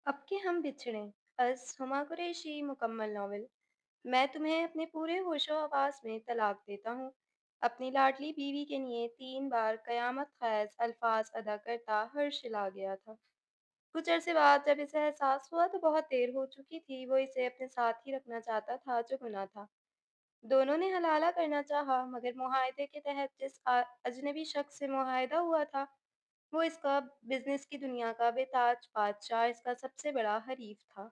अब के हम बिछड़े अस हुमा कुरैशी मुकम्मल नॉवल। मैं तुम्हें अपने पूरे होशो हवास में तलाक देता हूँ। अपनी लाडली बीवी के लिए 3 बार कयामत खैज अल्फाज अदा करता हर्षिल आ गया था। कुछ अरसे बाद जब इसे एहसास हुआ तो बहुत देर हो चुकी थी। वो इसे अपने साथ ही रखना चाहता था जो गुनाह था। दोनों ने हलाला करना चाहा मगर मुआहदे के तहत जिस अजनबी शख्स से मुआहदा हुआ था वो इसका बिजनेस की दुनिया का बेताज बादशाह, इसका सबसे बड़ा हरीफ था,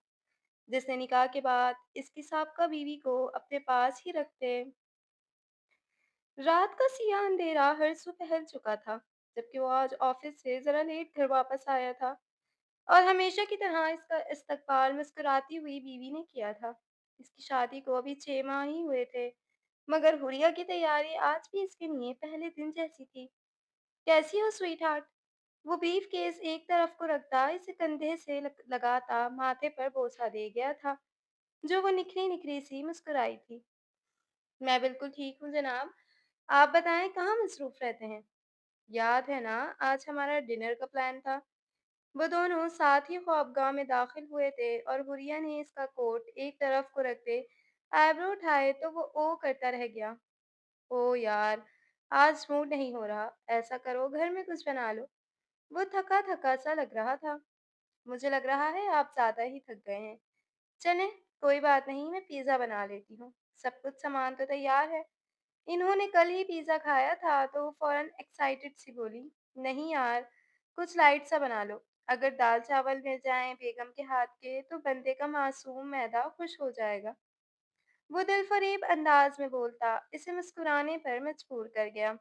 जिसने निकाह के बाद इसकी साबका बीवी को अपने पास ही रखते रात का सियाह अंधेरा हर सू फैल चुका था। जबकि वो आज ऑफिस से जरा लेट घर वापस आया था और हमेशा की तरह इसका इस्तकबाल मुस्कुराती हुई बीवी ने किया था। इसकी शादी को अभी 6 माह ही हुए थे, मगर हुरिया की तैयारी आज भी इसके लिए पहले दिन जैसी थी। कैसी हो स्वीट हार्ट? वो ब्रीफ केस एक तरफ को रखता इसे कंधे से लगाता माथे पर बोसा दे गया था, जो वो निखरी निखरी सी मुस्कुराई थी। मैं बिल्कुल ठीक हूँ जनाब। आप बताएं कहाँ मसरूफ रहते हैं? याद है ना, आज हमारा डिनर का प्लान था। वो दोनों साथ ही ख्वाबगाह में दाखिल हुए थे और हुरिया ने इसका कोट एक तरफ को रखते आईब्रो उठाए तो वो ओ करता रह गया। ओ यार, आज मूड नहीं हो रहा। ऐसा करो घर में कुछ बना लो। वो थका थका सा लग रहा था। मुझे लग रहा है आप ज़्यादा ही थक गए हैं। चलें, कोई बात नहीं, मैं पिज़्ज़ा बना लेती हूँ। सब कुछ सामान तो तैयार है। इन्होंने कल ही पिज़्ज़ा खाया था तो वो फ़ौरन एक्साइटेड सी बोली, नहीं यार, कुछ लाइट सा बना लो। अगर दाल चावल मिल जाएं बेगम के हाथ के तो बंदे का मासूम मैदा खुश हो जाएगा। वो दिलफरेब अंदाज में बोलता इसे मुस्कुराने पर मजबूर कर गया।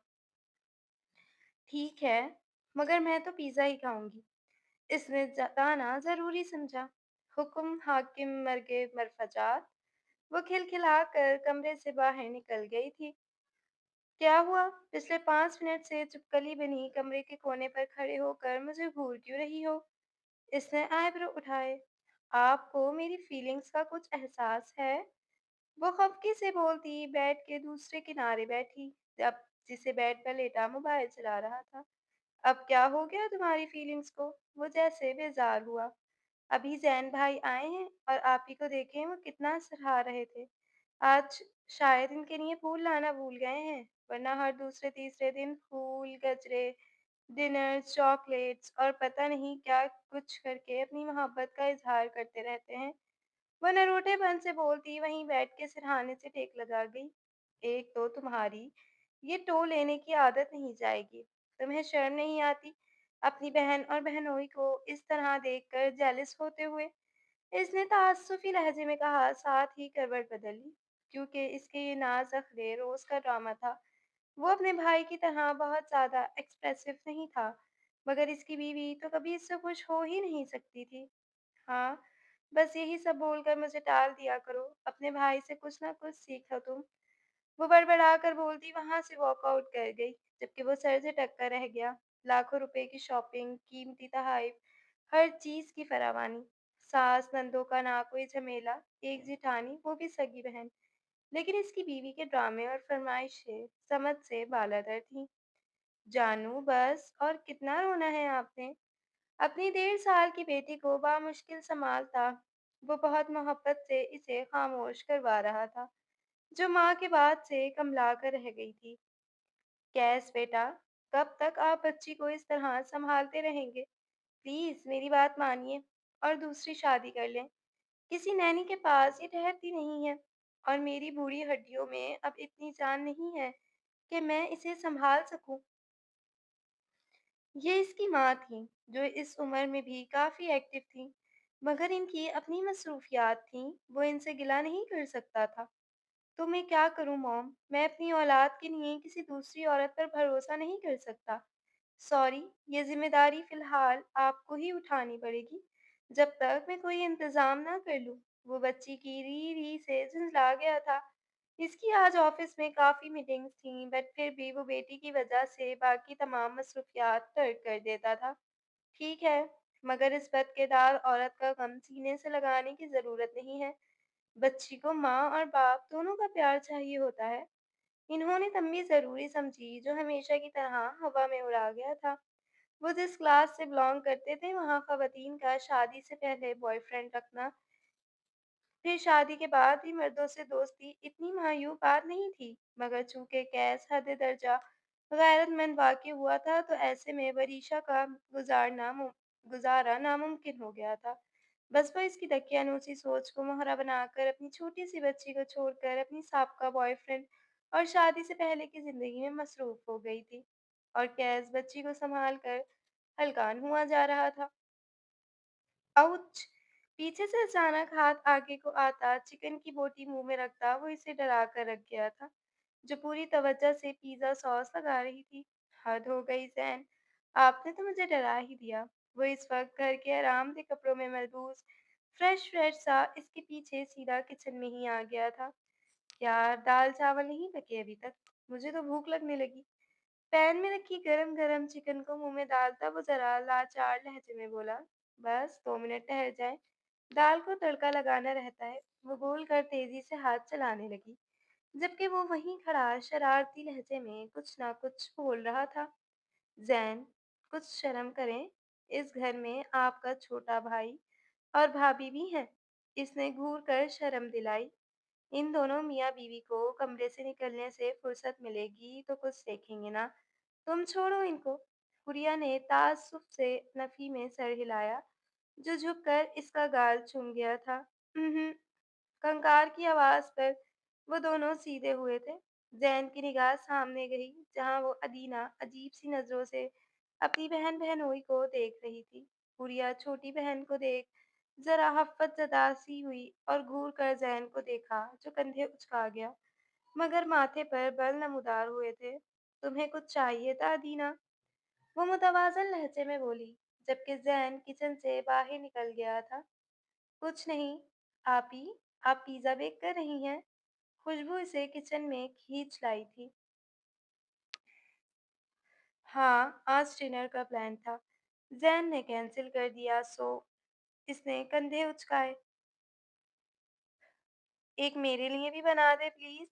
ठीक है, मगर मैं तो पिज़्ज़ा ही खाऊंगी। इसने जताना ज़रूरी समझा। हुक्म हाकिम मर्गे मरफजात। वो खिलखिलाकर कमरे से बाहर निकल गई थी। क्या हुआ? पिछले 5 मिनट से चुपकली बनी कमरे के कोने पर खड़े होकर मुझे घूर क्यों रही हो? इसने आईब्रो उठाए। आपको मेरी फीलिंग्स का कुछ एहसास है? वो खफकी से बोलती बेड के दूसरे किनारे बैठी, जब जिसे बेड पर लेटा मोबाइल चला रहा था। अब क्या हो गया तुम्हारी फीलिंग्स को? वो जैसे बेजार हुआ। अभी जैन भाई आए हैं और आप ही को देखें वो कितना सराह रहे थे। आज शायद इनके लिए फूल लाना भूल गए हैं, वरना हर दूसरे तीसरे दिन फूल, गजरे, डिनर, चॉकलेट्स और पता नहीं क्या कुछ करके अपनी मोहब्बत का इजहार करते रहते हैं। वो नरोटेपन से बोलती वहीं बैठ के सिरहाने से टेक लगा गई। एक तो तुम्हारी ये टो लेने की आदत नहीं जाएगी। तुम्हें शर्म नहीं आती अपनी बहन और बहनोई को इस तरह देखकर जेलस होते हुए? इसने तासुफी लहजे में कहा, साथ ही करवट बदल ली, क्योंकि इसके ये नाज अखरे रोज का ड्रामा था। वो अपने भाई की तरह बहुत ज्यादा एक्सप्रेसिव नहीं था, मगर इसकी बीवी तो कभी इससे खुश हो ही नहीं सकती थी। हाँ, बस यही सब बोलकर मुझे टाल दिया करो। अपने भाई से कुछ ना कुछ सीखो तुम। वो बड़बड़ाकर बोलती वहां से वॉकआउट कर गई, जबकि वो सर से टककर रह गया। लाखों रुपए की शॉपिंग, कीमती तोहफे, हर चीज की फरावानी। सास नंदों का ना कोई झमेला, एक जिठानी वो भी सगी बहन। लेकिन इसकी बीवी के ड्रामे और फरमाइशें समझ से बालातर थीं। जानू बस और कितना रोना है आपने? अपनी 1.5 साल की बेटी को बामुश्किल संभालता वो बहुत मोहब्बत से इसे खामोश करवा रहा था, जो माँ के बाद से कमला कर रह गई थी। कैस बेटा, कब तक आप बच्ची को इस तरह संभालते रहेंगे? प्लीज मेरी बात मानिए और दूसरी शादी कर लें। किसी नैनी के पास ये ठहरती नहीं है और मेरी बूढ़ी हड्डियों में अब इतनी जान नहीं है कि मैं इसे संभाल सकूं। ये इसकी माँ थीं, जो इस उम्र में भी काफ़ी एक्टिव थीं, मगर इनकी अपनी मसरूफियात थीं, वो इनसे गिला नहीं कर सकता था। तो मैं क्या करूँ मॉम? मैं अपनी औलाद के लिए किसी दूसरी औरत पर भरोसा नहीं कर सकता। सॉरी, ये ज़िम्मेदारी फ़िलहाल आपको ही उठानी पड़ेगी, जब तक मैं कोई इंतज़ाम ना कर लूँ। वो बच्ची की री-री से झुँझला गया था। इसकी आज ऑफ़िस में काफ़ी मीटिंग्स थीं, बट फिर भी वो बेटी की वजह से बाकी तमाम मसरूफ़ियात तर्क कर देता था। ठीक है, मगर इस बदकिरदार औरत का गम सीने से लगाने की ज़रूरत नहीं है। बच्ची को माँ और बाप दोनों का प्यार चाहिए होता है। इन्होंने तंबी ज़रूरी समझी, जो हमेशा की तरह हवा में उड़ा गया था। वो जिस क्लास से बिलॉन्ग करते थे, वहाँ ख़वातीन का शादी से पहले बॉयफ्रेंड रखना, फिर शादी के बाद भी मर्दों से दोस्ती इतनी मायूब बात नहीं थी। मगर चूँकि कैस हद दर्जा गैरतमंद वाक़ई हुआ था, तो ऐसे में वरीशा का गुज़ारा नामुमकिन हो गया था। बस वो इसकी दकियानूसी सोच को मोहरा बनाकर अपनी छोटी-सी बच्ची को छोड़कर अपनी साबका बॉयफ्रेंड और शादी से पहले की ज़िंदगी में मसरूफ़ हो गई थी। और कैस बच्ची को सँभाल कर हलकान हुआ जा रहा था। आउच! पीछे से अचानक हाथ आगे को आता, चिकन की बोटी मुँह में रखता वो इसे डरा कर रख गया था, जो पूरी तवज्जो से पिज़्ज़ा सॉस लगा रही थी। हद हो गई ज़ैन, आपने तो मुझे डरा ही दिया। वो इस वक़्त घर के आरामदेह कपड़ों में मलबूस, फ्रेश-फ्रेश सा इसके पीछे सीधा किचन में ही आ गया था। यार, दाल-चावल नहीं पके अभी तक, मुझे तो भूख लगने लगी। पैन में रखी गरम-गरम चिकन को मुँह में डालता वो ज़रा लाचार लहजे में बोला, बस 2 मिनट ठहर जाएँ, दाल को तड़का लगाना रहता है। वो बोलकर तेज़ी से हाथ चलाने लगी, जबकि वो वहीं खड़ा शरारती लहजे में कुछ ना कुछ बोल रहा था। ज़ैन, कुछ शर्म करें, इस घर में आपका छोटा भाई और भाभी भी हैं। इसने घूर कर शर्म दिलाई। इन दोनों मियाँ-बीवी को कमरे से निकलने से फुर्सत मिलेगी तो कुछ देखेंगे ना। तुम छोड़ो इनको। हुरिया ने ताज्जुब से नफी में सर हिलाया, जो झुककर इसका गाल चूम गया था। उहुँ, कंकार की आवाज़ पर वो दोनों सीधे हुए थे। ज़ैन की निगाह सामने गई, जहाँ वो अदीना अजीब-सी नज़रों से अपनी बहन बहनोई को देख रही थी। हुरिया छोटी बहन को देख ज़रा हफ़्फ़त-ज़दा सी हुई और घूर कर ज़ैन को देखा, जो कंधे उचका गया, मगर माथे पर बल नमूदार हुए थे। तुम्हें कुछ चाहिए था अदीना? वो मुतवाज़िन लहजे में बोली, जबकि ज़ैन किचन से बाहर निकल गया था। कुछ नहीं, आपी, आप पिज़्ज़ा बेक कर रही हैं? खुशबू इसे किचन में खींच लाई थी। हाँ, आज डिनर का प्लान था। ज़ैन ने कैंसिल कर दिया, सो इसने कंधे उचकाए। एक मेरे लिए भी बना दे प्लीज़।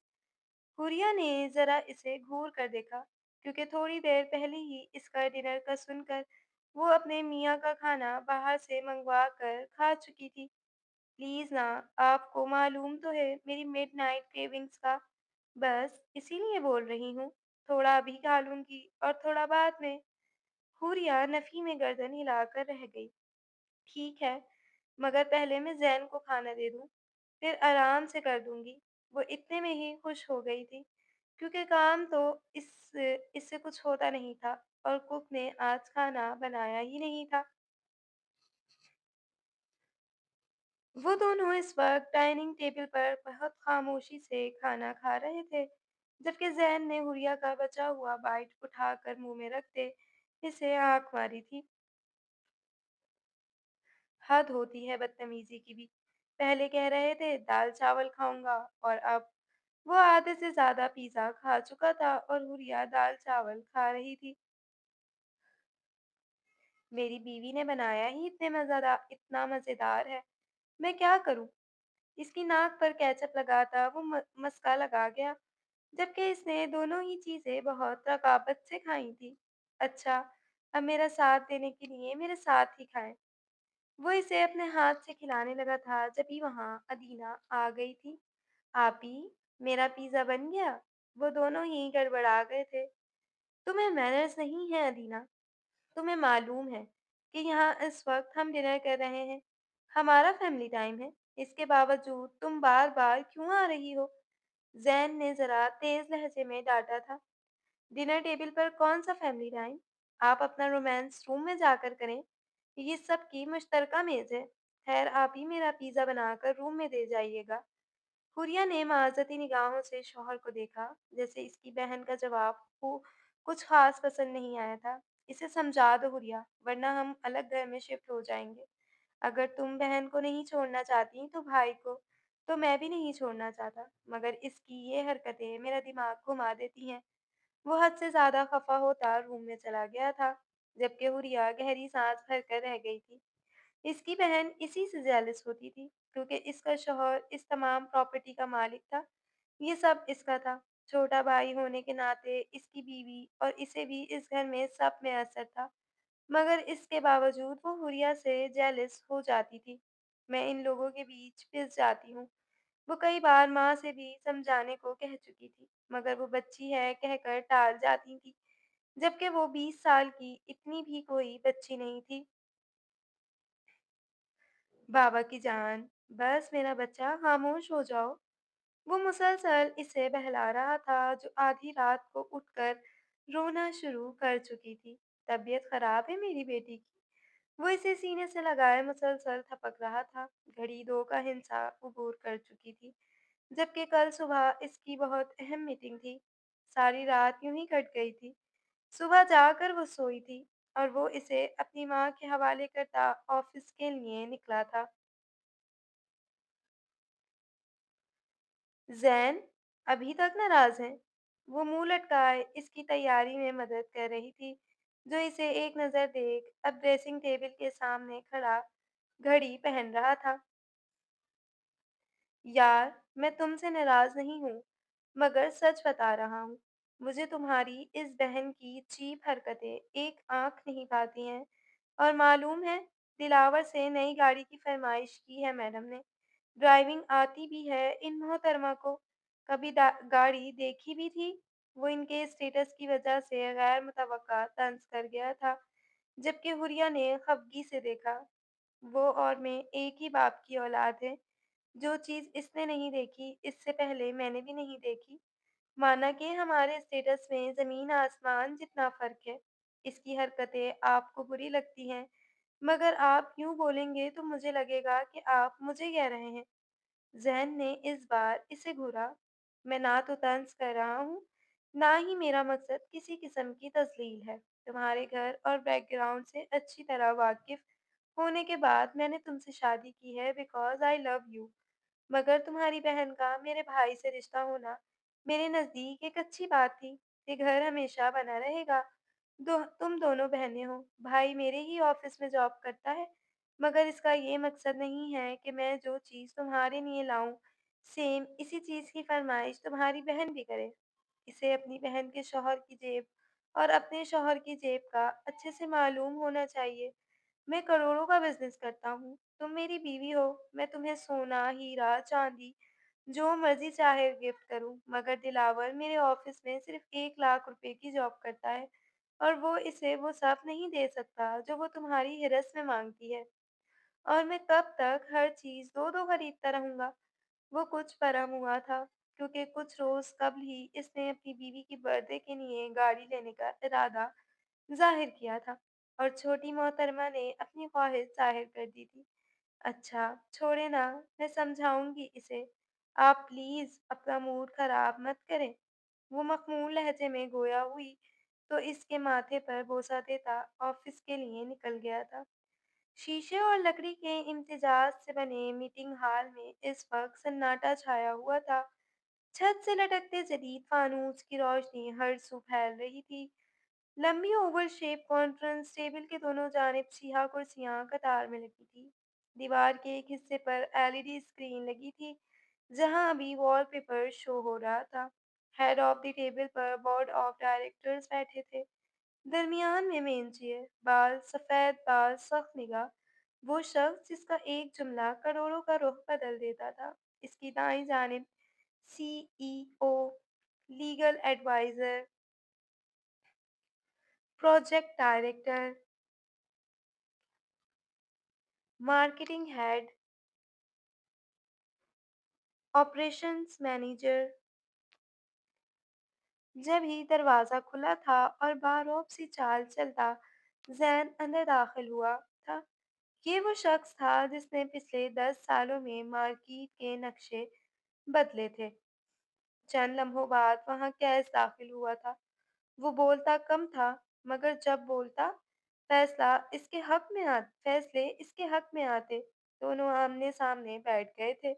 हुरिया ने ज़रा इसे घूर कर देखा, क्योंकि थोड़ी देर पहले ही इसका डिनर का सुनकर वो अपने मियाँ का खाना बाहर से मंगवा कर खा चुकी थी। प्लीज़ ना, आपको मालूम तो है मेरी मिडनाइट क्रेविंग्स का। बस इसीलिए बोल रही हूँ। थोड़ा अभी खा लूँगी और थोड़ा बाद में। हुरिया नफ़ी में गर्दन हिलाकर रह गई। ठीक है, मगर पहले मैं ज़ैन को खाना दे दूँ, फिर आराम से कर दूँगी। वो इतने में ही खुश हो गई थी, क्योंकि काम तो इससे कुछ होता नहीं था और कुक ने आज खाना बनाया ही नहीं था। वो दोनों इस वक़्त डाइनिंग टेबल पर बहुत खामोशी से खाना खा रहे थे, जबकि ज़ैन ने हुरिया का बचा हुआ बाइट उठाकर मुँह में रखते इसे आँख मारी थी। हद होती है बदतमीज़ी की भी। पहले कह रहे थे दाल-चावल खाऊँगा और अब वो आधे से ज़्यादा पिज़्ज़ा खा चुका था और हुरिया दाल-चावल खा रही थी। मेरी बीवी ने बनाया ही इतना मज़ेदार है, मैं क्या करूँ? इसकी नाक पर केचप लगाता वो मस्का लगा गया, जबकि इसने दोनों ही चीज़ें बहुत रकाबत से खाई थी। अच्छा, अब मेरा साथ देने के लिए मेरे साथ ही खाएँ। वो इसे अपने हाथ से खिलाने लगा था, जभी वहाँ अदीना आ गई थी। "आपी, मेरा पिज़्ज़ा बन गया।" वो दोनों ही गड़बड़ा गए थे। "तुम्हें मैनर्स नहीं है अदीना। तुम्हें मालूम है कि यहाँ इस वक़्त हम डिनर कर रहे हैं। हमारा फैमिली टाइम है। इसके बावजूद तुम बार-बार क्यों आ रही हो?" ज़ैन ने ज़रा तेज़ लहजे में डाँटा था। डिनर टेबल पर कौन-सा फैमिली टाइम? आप अपना रोमांस रूम में जाकर करें। ये सबकी मुश्तरका मेज़ है। खैर, आप ही मेरा पिज़्ज़ा बनाकर रूम में दे जाइएगा। हुरिया ने माज़ती निगाहों से शौहर को देखा, जैसे इसकी बहन का जवाब को कुछ ख़ास पसंद नहीं आया था। इसे समझा दो हुरिया, वरना हम अलग घर में शिफ्ट हो जाएँगे। अगर तुम बहन को नहीं छोड़ना चाहती, तो भाई को तो मैं भी नहीं छोड़ना चाहता, मगर इसकी ये हरकतें मेरा दिमाग घुमा देती हैं। वो हद से ज़्यादा खफ़ा होता रूम में चला गया था, जबकि हुरिया गहरी साँस भरकर रह गई थी। इसकी बहन इसी से जेलस होती थी, क्योंकि इसका शौहर इस तमाम प्रॉपर्टी का मालिक था। ये सब इसका था। छोटा भाई होने के नाते इसकी बीवी और इसे भी इस घर में सब में असर था। مگر اس کے باوجود وہ حریہ سے جیلس ہو جاتی تھی۔ میں ان لوگوں کے بیچ پس جاتی ہوں۔ وہ کئی بار ماں سے بھی سمجھانے کو کہہ چکی تھی، مگر وہ بچی ہے کہہ کر ٹال جاتی تھی، جبکہ وہ 20 سال کی اتنی بھی کوئی بچی نہیں تھی۔ بابا کی جان، بس میرا بچہ خاموش ہو جاؤ۔ وہ مسلسل اسے بہلا رہا تھا جو آدھی رات کو اٹھ کر رونا شروع کر چکی تھی۔ طبیعت خراب ہے میری بیٹی کی؟ وہ اسے سینے سے لگائے مسلسل تھپک رہا تھا۔ گھڑی 2 کا ہندسہ عبور کر چکی تھی، جبکہ کل صبح اس کی بہت اہم میٹنگ تھی۔ ساری رات یوں ہی کٹ گئی تھی۔ صبح جا کر وہ سوئی تھی اور وہ اسے اپنی ماں کے حوالے کرتا آفس کے لیے نکلا تھا۔ زین ابھی تک ناراض ہیں؟ وہ منہ لٹکائے اس کی تیاری میں مدد کر رہی تھی، جو اسے ایک نظر دیکھ اب ڈریسنگ ٹیبل کے سامنے کھڑا گھڑی پہن رہا تھا۔ یار، میں تم سے ناراض نہیں ہوں، مگر سچ بتا رہا ہوں، مجھے تمہاری اس بہن کی چیپ حرکتیں ایک آنکھ نہیں کھاتی ہیں۔ اور معلوم ہے، دلاور سے نئی گاڑی کی فرمائش کی ہے میڈم نے۔ ڈرائیونگ آتی بھی ہے ان محترمہ کو، کبھی گاڑی دیکھی بھی تھی؟ وہ ان کے اسٹیٹس کی وجہ سے غیر متوقع طنز کر گیا تھا، جبکہ حریہ نے خفگی سے دیکھا۔ وہ اور میں ایک ہی باپ کی اولاد ہے۔ جو چیز اس نے نہیں دیکھی اس سے پہلے میں نے بھی نہیں دیکھی۔ مانا کہ ہمارے اسٹیٹس میں زمین آسمان جتنا فرق ہے۔ اس کی حرکتیں آپ کو بری لگتی ہیں، مگر آپ یوں بولیں گے تو مجھے لگے گا کہ آپ مجھے کہہ رہے ہیں۔ ذہن نے اس بار اسے گھورا۔ میں نہ تو طنز کر رہا ہوں، نہ ہی میرا مقصد کسی قسم کی تذلیل ہے۔ تمہارے گھر اور بیک گراؤنڈ سے اچھی طرح واقف ہونے کے بعد میں نے تم سے شادی کی ہے بیکاز آئی لو یو۔ مگر تمہاری بہن کا میرے بھائی سے رشتہ ہونا میرے نزدیک ایک اچھی بات تھی۔ یہ گھر ہمیشہ بنا رہے گا۔ تم دونوں بہنیں ہو، بھائی میرے ہی آفس میں جاب کرتا ہے، مگر اس کا یہ مقصد نہیں ہے کہ میں جو چیز تمہارے لیے لاؤں سیم اسی چیز کی فرمائش تمہاری بہن بھی کرے۔ اسے اپنی بہن کے شوہر کی جیب اور اپنے شوہر کی جیب کا اچھے سے معلوم ہونا چاہیے۔ میں کروڑوں کا بزنس کرتا ہوں، تم میری بیوی ہو، میں تمہیں سونا، ہیرا، چاندی جو مرضی چاہے گفٹ کروں، مگر دلاور میرے آفس میں صرف 1 لاکھ روپے کی جاب کرتا ہے اور وہ اسے وہ سب نہیں دے سکتا جو وہ تمہاری ہرس میں مانگتی ہے۔ اور میں کب تک ہر چیز دو دو خریدتا رہوں گا؟ وہ کچھ پرم ہوا تھا، کیونکہ کچھ روز قبل ہی اس نے اپنی بیوی کی برتھ ڈے کے لیے گاڑی لینے کا ارادہ ظاہر کیا تھا، اور چھوٹی محترمہ نے اپنی خواہش ظاہر کر دی تھی۔ اچھا چھوڑے نا، میں سمجھاؤں گی اسے۔ آپ پلیز اپنا موڈ خراب مت کریں۔ وہ مخمول لہجے میں گویا ہوئی تو اس کے ماتھے پر بوسہ دیتا آفس کے لیے نکل گیا تھا۔ شیشے اور لکڑی کے امتزاج سے بنے میٹنگ ہال میں اس وقت سناٹا چھایا ہوا تھا۔ چھت سے لٹکتے جدید فانوس کی روشنی ہر سو پھیل رہی تھی۔ لمبی اوول شیپ کانفرنس ٹیبل کے دونوں جانب سیاہ کرسیاں قطار میں لگی تھی۔ دیوار کے ایک حصے پر LED اسکرین لگی تھی، جہاں ابھی وال پیپر شو ہو رہا تھا۔ ہیڈ آف دی ٹیبل پر بورڈ آف ڈائریکٹرز بیٹھے تھے۔ درمیان میں مین چیئر، بال سفید، بال سخت نگاہ، وہ شخص جس کا ایک جملہ کروڑوں کا رخ بدل دیتا تھا۔ اس کی دائیں جانب CEO، legal adviser, project director, marketing head, operations manager. جب ہی دروازہ کھلا تھا اور باروب سی چال چلتا زین اندر داخل ہوا تھا۔ یہ وہ شخص تھا جس نے پچھلے 10 سالوں میں مارکیٹ کے نقشے بدلے تھے۔ چند لمحوں بعد وہاں کیس داخل ہوا تھا۔ وہ بولتا کم تھا، مگر جب بولتا فیصلے اس کے حق میں آتے۔ دونوں آمنے سامنے بیٹھ گئے تھے۔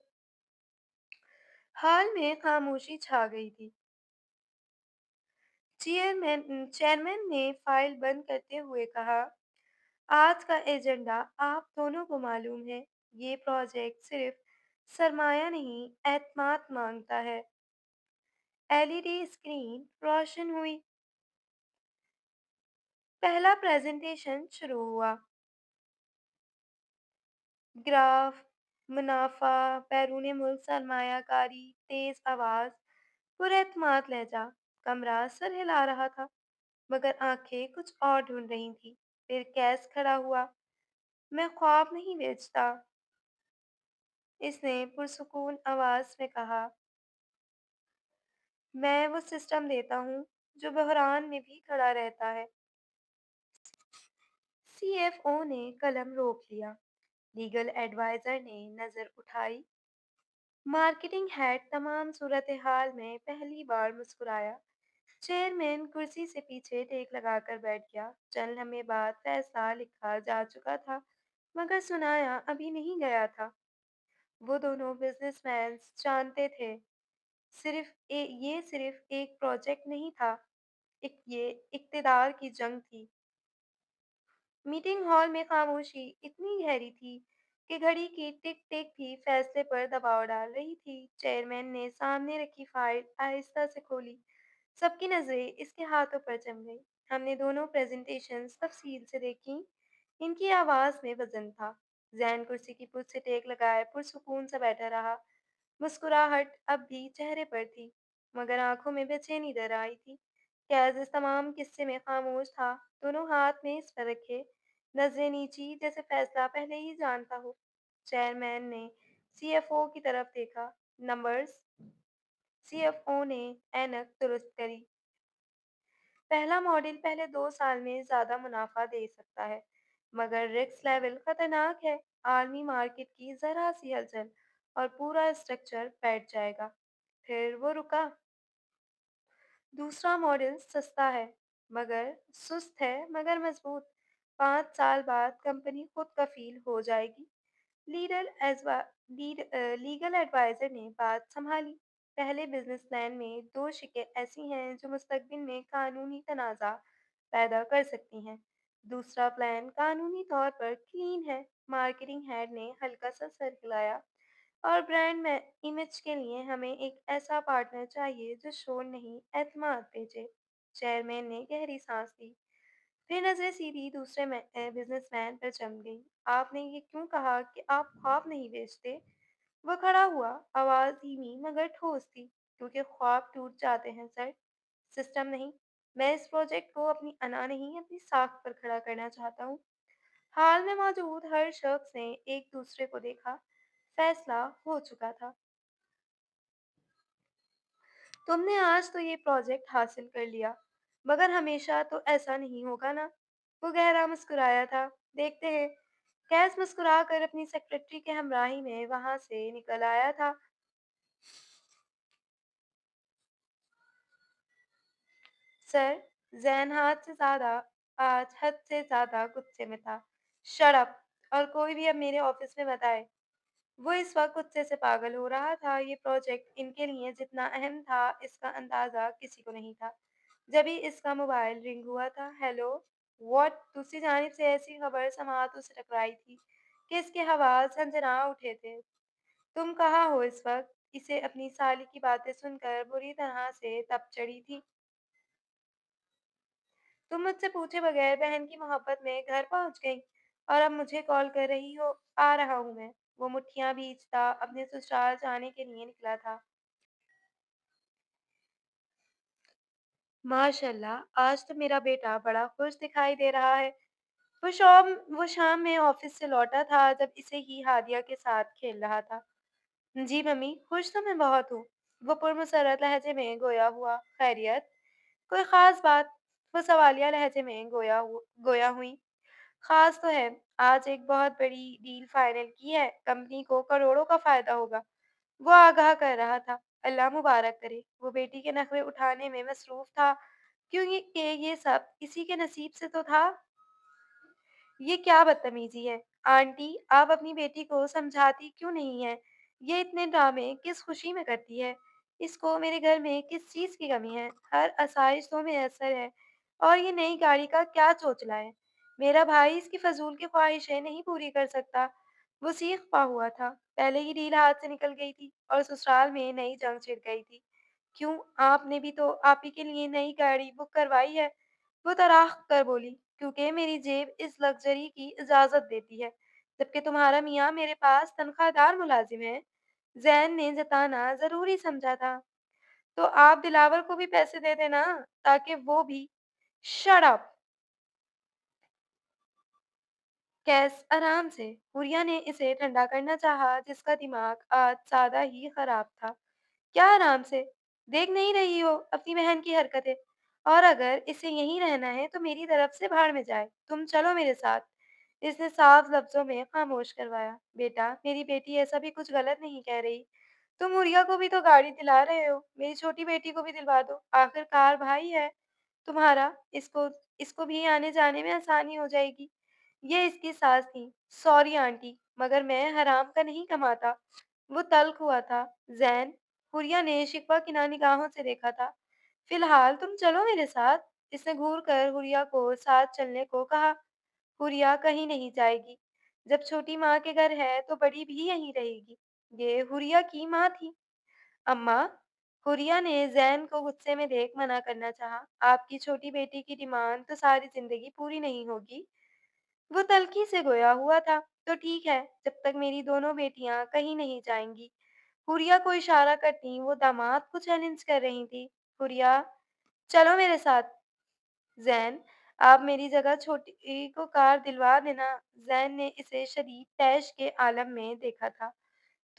حال میں خاموشی چھا گئی تھی۔ چیئرمین نے فائل بند کرتے ہوئے کہا، آج کا ایجنڈا آپ دونوں کو معلوم ہے۔ یہ پروجیکٹ صرف سرمایہ نہیں، اعتماد مانگتا ہے۔ LED اسکرین روشن ہوئی۔ पहला प्रेजेंटेशन शुरू हुआ। ग्राफ, मुनाफा, बैरून मुल्क सरमायाकारी, तेज आवाज, पुरएतमाद लहजा। कमरा सर हिला रहा था, मगर आंखें कुछ और ढूंढ रही थी। फिर कैस खड़ा हुआ। मैं ख्वाब नहीं बेचता, इसने पुरसुकून आवाज में कहा। मैं वो सिस्टम देता हूँ जो बहरान में भी खड़ा रहता है। सीएफओ ने कलम रोक लिया। लीगल एडवाइजर ने नजर उठाई। मार्केटिंग हेड तमाम सूरत हाल में पहली बार मुस्कुराया। चेयरमैन कुर्सी से पीछे टेक लगाकर बैठ गया। चंद लम्हे बाद फैसला लिखा जा चुका था, मगर सुनाया अभी नहीं गया था। वो दोनों बिजनेसमैन जानते थे, ये सिर्फ एक प्रोजेक्ट नहीं था, ये इक्तदार की जंग थी। मीटिंग हॉल में खामोशी इतनी गहरी थी कि घड़ी की टिक टिक भी फैसले पर दबाव डाल रही थी। चेयरमैन ने सामने रखी फाइल आहिस्ता से खोली। सबकी नजरें इसके हाथों पर जम गई। हमने दोनों प्रेजेंटेशंस तफसील से देखी। इनकी आवाज में वजन था। जैन कुर्सी की पुष्ट से टेक लगाए पुरसुकून से बैठा रहा। मुस्कुराहट अब भी चेहरे पर थी, मगर आंखों में बेचैनी दर आई थी। कैद इस तमाम किस्से में खामोश था, दोनों हाथ में इस पर रखे, नजरें नीची जैसे फैसला पहले ही जानता हो। चेयरमैन ने सीएफओ की तरफ देखा। नंबर्स। सीएफओ ने ऐनक दुरुस्त करी। पहला मॉडल पहले 2 साल में ज्यादा मुनाफा दे सकता है, मगर रिस्क लेवल खतरनाक है। आर्मी मार्केट की जरा सी हलचल और पूरा स्ट्रक्चर बैठ जाएगा। फिर वो रुका। दूसरा मॉडल सस्ता है, मगर सुस्त है मगर मजबूत। 5 साल बाद कंपनी खुद कफील हो जाएगी। लीडर एजवा लीगल एडवाइजर ने बात संभाली। पहले बिजनेस प्लान में दो शिकें ऐसी हैं जो मुस्तकबिल में कानूनी तनाज़ा पैदा कर सकती हैं। दूसरा प्लान कानूनी तौर पर क्लीन है। मार्केटिंग हेड ने हल्का सा सर हिलाया। और ब्रांड में इमेज के लिए हमें एक ऐसा पार्टनर चाहिए जो शोर नहीं, एतमाद भेजे। चेयरमैन ने गहरी सांस ली। फिर नजरें सीधी दूसरे बिजनेसमैन पर जम गई। आपने ये क्यों कहा कि आप ख्वाब नहीं बेचते? वो खड़ा हुआ, आवाज धीमी मगर ठोस थी। क्योंकि ख्वाब टूट जाते हैं सर, सिस्टम नहीं। मैं इस प्रोजेक्ट को अपनी अना नहीं, अपनी साख पर खड़ा करना चाहता हूँ। हाल में मौजूद हर शख्स ने एक दूसरे को देखा। फैसला हो चुका था। तुमने आज तो ये प्रोजेक्ट हासिल कर लिया, मगर हमेशा तो ऐसा नहीं होगा ना। वो गहरा मुस्कुराया था। देखते हैं। कैस मुस्कुरा कर अपनी सेक्रेटरी के हमराही में वहां से निकल आया था। सर, जैन आज हद से ज्यादा गुस्से में था। Shut up. और कोई भी अब मेरे ऑफिस में मत आए। वो इस वक्त गुस्से से पागल हो रहा था। ये प्रोजेक्ट इनके लिए जितना अहम था, इसका अंदाजा किसी को नहीं था। जब ही इसका मोबाइल रिंग हुआ था। हेलो। व्हाट। दूसरी जानिब से ऐसी खबर समातों से टकराई थी कि इसके हवास झंझना उठे थे। तुम कहाँ हो इस वक्त? इसे अपनी साली की बातें सुनकर बुरी तरह से तप चढ़ी थी। तुम मुझसे पूछे बगैर बहन की मोहब्बत में घर पहुंच गई, और अब मुझे कॉल कर रही हो। आ रहा हूं मैं। वो मुट्ठियां भींचता अपने ससुराल जाने के लिए निकला था। माशाल्लाह, आज तो मेरा बेटा बड़ा खुश दिखाई दे रहा है। वो शाम में ऑफिस से लौटा था जब इसे ही हादिया के साथ खेल रहा था। जी मम्मी, खुश तो मैं बहुत हूँ। वो पुरमसरत लहजे में गोया हुआ। खैरियत? कोई खास बात? वो सवालिया लहजे में गोया हुई। खास तो है। आज एक बहुत बड़ी डील फाइनल की है, कंपनी को करोड़ों का फायदा होगा। वो आगाह कर रहा था। अल्लाह मुबारक करे। वो बेटी के नखरे उठाने में मसरूफ था, क्योंकि ये सब इसी के नसीब से तो था। ये क्या बदतमीजी है? आंटी, आप अपनी बेटी को समझाती क्यों नहीं है? ये इतने ड्रामे किस खुशी में करती है? इसको मेरे घर में किस चीज की कमी है? हर आसाइश तो में असर है। और ये नई गाड़ी का क्या चोचला है? मेरा भाई इसकी फजूल की ख्वाहिशें नहीं पूरी कर सकता। वो सीख पा हुआ था। पहले ही डील हाथ से निकल गई थी और ससुराल में नई जंग छिड़ गई थी। क्यों, आपने भी तो आप ही के लिए नई गाड़ी बुक करवाई है। वो तराह कर बोली। क्योंकि मेरी जेब इस लग्ज़री की इजाज़त देती है, जबकि तुम्हारा मियाँ मेरे पास तनख्वाहदार मुलाज़िम है। ज़ैन ने जताना ज़रूरी समझा था। तो आप दिलावर को भी पैसे दे देना, ताकि वो भी। Shut up! कैस, आराम से। हुरिया ने इसे ठंडा करना चाहा, जिसका दिमाग आज ज़्यादा ही खराब था। क्या आराम से? देख नहीं रही हो अपनी बहन की हरकतें? और अगर इसे यहीं रहना है तो मेरी तरफ से भाड़ में जाए। तुम चलो मेरे साथ। इसने साफ लफ्जों में खामोश करवाया। बेटा, मेरी बेटी ऐसा भी कुछ गलत नहीं कह रही। तुम हुरिया को भी तो गाड़ी दिला रहे हो, मेरी छोटी बेटी को भी दिलवा दो। आखिरकार भाई है तुम्हारा, इसको इसको भी आने जाने में आसानी हो जाएगी। ये इसकी सास थी। सॉरी आंटी, मगर मैं हराम का नहीं कमाता। वो तल्ख हुआ था। जैन, हुरिया ने शिकवा की निगाहों से देखा था। फिलहाल तुम चलो मेरे साथ। इसने घूर कर हुरिया को साथ चलने को कहा। हुरिया कहीं नहीं जाएगी। जब छोटी माँ के घर है तो बड़ी भी यहीं रहेगी। ये हुरिया की माँ थी। अम्मा, हुरिया ने जैन को गुस्से में देख मना करना चाहा। आपकी छोटी बेटी की डिमांड तो सारी जिंदगी पूरी नहीं होगी। वो तल्खी से गोया हुआ था। तो ठीक है, जब तक मेरी दोनों बेटियां कहीं नहीं जाएंगी। हुरिया को इशारा करती वो दामाद को चैलेंज कर रही थी। हुरिया, चलो मेरे साथ। ज़ैन, आप मेरी जगह छोटी को कार दिलवा देना। ज़ैन ने इसे शदीद तैश के आलम में देखा था।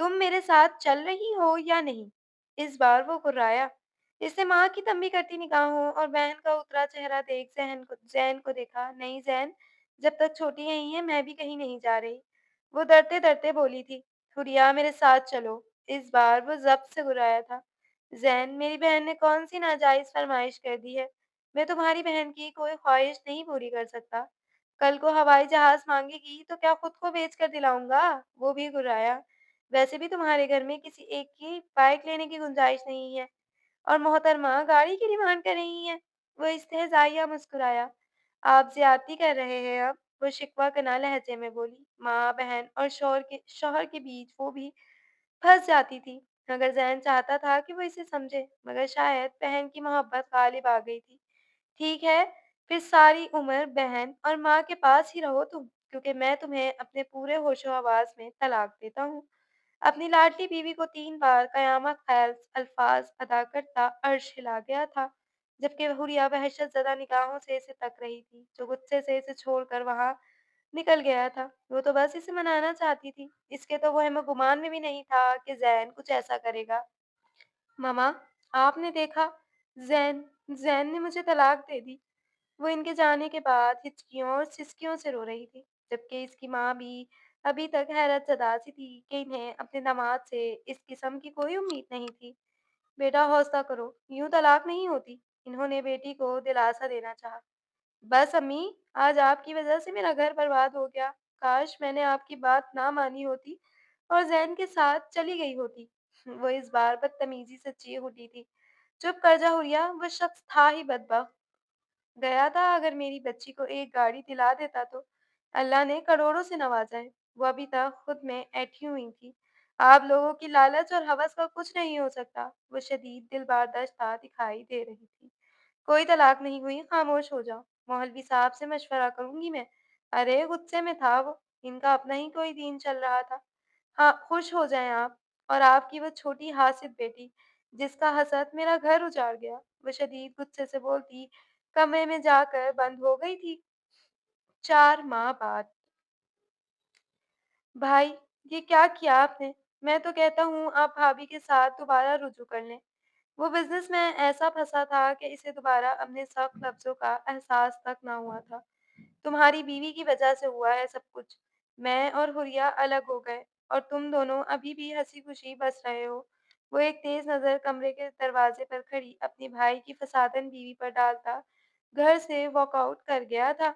तुम मेरे साथ चल रही हो या नहीं? इस बार वो कुर्राया। इसने माँ की तंबी करती निगाहों और बहन का उतरा चेहरा देख ज़ैन को देखा। नहीं ज़ैन, जब तक छोटी यहीं है मैं भी कहीं नहीं जा रही। वो डरते-डरते बोली थी। हुरिया, मेरे साथ चलो। इस बार वो ज़ब्त से गुर्राया था। ज़ैन, मेरी बहन ने कौन सी नाजायज़ फरमाइश कर दी है? मैं तुम्हारी बहन की कोई ख्वाहिश नहीं पूरी कर सकता। कल को हवाई जहाज़ मांगेगी तो क्या खुद को बेच कर दिलाऊंगा? वो भी गुर्राया। वैसे भी तुम्हारे घर में किसी एक की बाइक लेने की गुंजाइश नहीं है और मोहतरमा गाड़ी की डिमांड कर रही हैं। वो इस्तेहज़ाइया मुस्कुराया। आप ज़्यादती कर रहे हैं अब, वो शिकवा कना लहजे में बोली। माँ, बहन और शौहर के बीच वो भी फँस जाती थी। अगर ज़ैन चाहता था कि वो इसे समझे, मगर शायद बहन की मोहब्बत गालिब आ गई थी। ठीक है, फिर सारी उम्र बहन और माँ के पास ही रहो तुम, क्योंकि मैं तुम्हें अपने पूरे होशो-हवास में तलाक देता हूँ। अपनी लाडली बीवी को 3 बार कयामत ख़ैल अल्फ़ाज़ अदा करता अर्श हिला गया था, जबकि हुरिया वहशत ज़दा निगाहों से इसे तक रही थी, जो गुस्से से इसे छोड़कर वहाँ निकल गया था। वो तो बस इसे मनाना चाहती थी। इसके तो वहम गुमान में भी नहीं था कि ज़ैन कुछ ऐसा करेगा। मम्मा, आपने देखा, ज़ैन ज़ैन ने मुझे तलाक दे दी। वो इनके जाने के बाद हिचकियों और सिसकियों से रो रही थी, जबकि इसकी माँ भी अभी तक हैरत ज़दा सी थी कि इन्हें अपने दामाद से इस किस्म की कोई उम्मीद नहीं थी। बेटा, हौसला करो, यूँ तलाक नहीं होती। इन्होंने बेटी को दिलासा देना चाहा। बस अम्मी, आज आपकी वजह से मेरा घर बर्बाद हो गया। काश मैंने आपकी बात ना मानी होती और ज़ैन के साथ चली गई होती। वो इस बार बदतमीजी से चीख उठी थी। चुप कर जा हुरिया, वो शख्स था ही बदबख्त। गया था, अगर मेरी बच्ची को एक गाड़ी दिला देता तो अल्लाह ने करोड़ों से नवाजा है। वो अभी तक खुद में ऐठी हुई थी। आप लोगों की लालच और हवस का कुछ नहीं हो सकता। वो शदीद दिलबारदाश्ता दिखाई दे रही थी। कोई तलाक नहीं हुई, खामोश हो जाओ। मौलवी साहब से मशवरा करूंगी मैं। अरे, गुस्से में था वो। इनका अपना ही कोई दीन चल रहा था। हाँ, खुश हो जाएं आप और आपकी वो छोटी हासिद बेटी, जिसका हसद मेरा घर उजाड़ गया। वो शदीद गुस्से से बोलती कमरे में जाकर बंद हो गई थी। 4 माह बाद। भाई, ये क्या किया आपने? मैं तो कहता हूँ आप भाभी के साथ दोबारा रुजू कर लें। वो बिज़नेस में ऐसा फँसा था कि इसे दोबारा अपने सख्त लफ्ज़ों का एहसास तक ना हुआ था। तुम्हारी बीवी की वजह से हुआ है सब कुछ। मैं और हुरिया अलग हो गए और तुम दोनों अभी भी हँसी-खुशी बस रहे हो। वो एक तेज़ नज़र कमरे के दरवाज़े पर खड़ी अपने भाई की फसादन बीवी पर डालता घर से वॉकआउट कर गया था।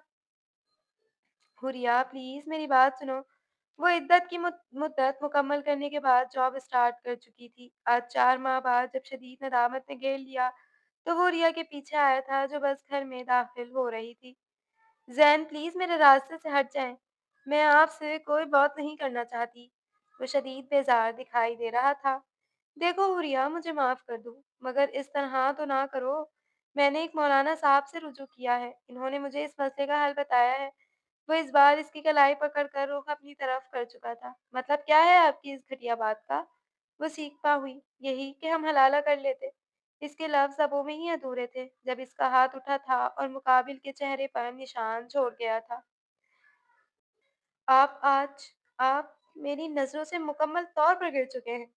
हुरिया, प्लीज़ मेरी बात सुनो। वो इद्दत की मुद्दत मुकम्मल करने के बाद जॉब स्टार्ट कर चुकी थी। आज 4 माह बाद जब शदीद नदामत ने घेर लिया, तो वो रिया के पीछे आया था जो बस घर में दाखिल हो रही थी। ज़ैन, प्लीज़ मेरे रास्ते से हट जाएँ। मैं आपसे कोई बात नहीं करना चाहती। वो शदीद बेज़ार दिखाई दे रहा था। देखो हुरिया, मुझे माफ़ कर दो, मगर इस तरह तो ना करो। मैंने एक मौलाना साहब से रुजू किया है। इन्होंने मुझे इस मसले का हल बताया है। वो इस बार इसकी कलाई पकड़कर रुख अपनी तरफ कर चुका था। मतलब क्या है आपकी इस घटिया बात का? वो सीखता हुई। यही कि हम हलाला कर लेते। इसके लफ्ज़ अबों में ही अधूरे थे जब इसका हाथ उठा था और मुकाबिल के चेहरे पर निशान छोड़ गया था। आप आज आप मेरी नज़रों से मुकम्मल तौर पर गिर चुके हैं।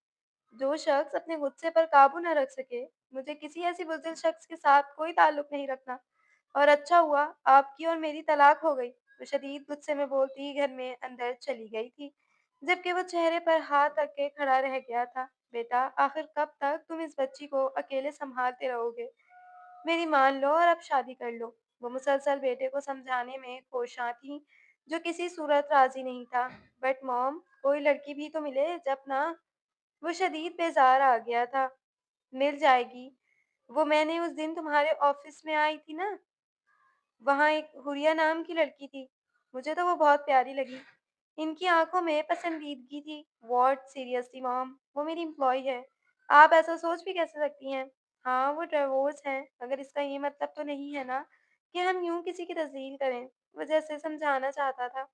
जो शख्स अपने गुस्से पर काबू न रख सके, मुझे किसी ऐसे बुज़दिल शख्स के साथ कोई ताल्लुक नहीं रखना। और अच्छा हुआ आपकी और मेरी तलाक हो गई। वो शदीद गुस्से में बोलती ही घर में अंदर चली गई थी, जबकि वो चेहरे पर हाथ रख के खड़ा रह गया था। बेटा, आखिर कब तक तुम इस बच्ची को अकेले संभालते रहोगे? मेरी मान लो और अब शादी कर लो। वो मुसलसल बेटे को समझाने में कोशां थी, जो किसी सूरत राजी नहीं था। बट मॉम, कोई लड़की भी तो मिले जब ना। वो शदीद बेजार आ गया था। मिल जाएगी। वो मैंने उस दिन तुम्हारे ऑफिस में आई थी ना, वहाँ एक हुरिया नाम की लड़की थी। मुझे तो वो बहुत प्यारी लगी। इनकी आंखों में पसंदीदगी थी। व्हाट, सीरियसली मॉम, वो मेरी एम्प्लॉय है। आप ऐसा सोच भी कैसे सकती हैं? हाँ, वो डिवोर्स हैं, मगर इसका ये मतलब तो नहीं है ना कि हम यूं किसी की तस्दील करें। वो जैसे समझाना चाहता था।